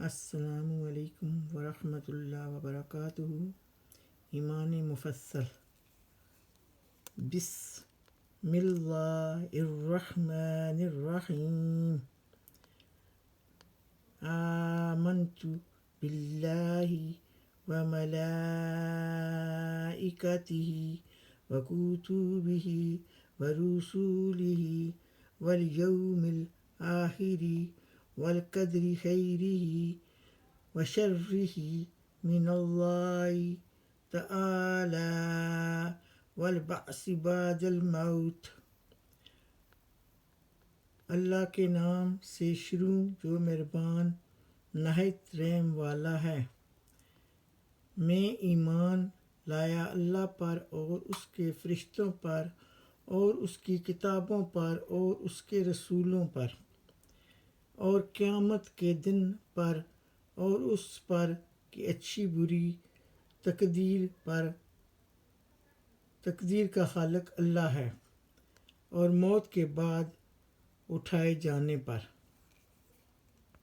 السلام علیکم ورحمۃ اللہ وبرکاتہ۔ ایمان مفصل۔ بسم اللہ الرحمن الرحیم۔ آمنت باللہ وملائکتہ وکتبہ ورسولہ والیوم الآخر والقدر خیرہ وشرہ من اللہ تعالی والبعث بعد الموت۔ اللہ کے نام سے شروع جو مہربان نہایت رحم والا ہے۔ میں ایمان لایا اللہ پر اور اس کے فرشتوں پر اور اس کی کتابوں پر اور اس کے رسولوں پر اور قیامت کے دن پر اور اس پر کہ اچھی بری تقدیر کا خالق اللہ ہے، اور موت کے بعد اٹھائے جانے پر۔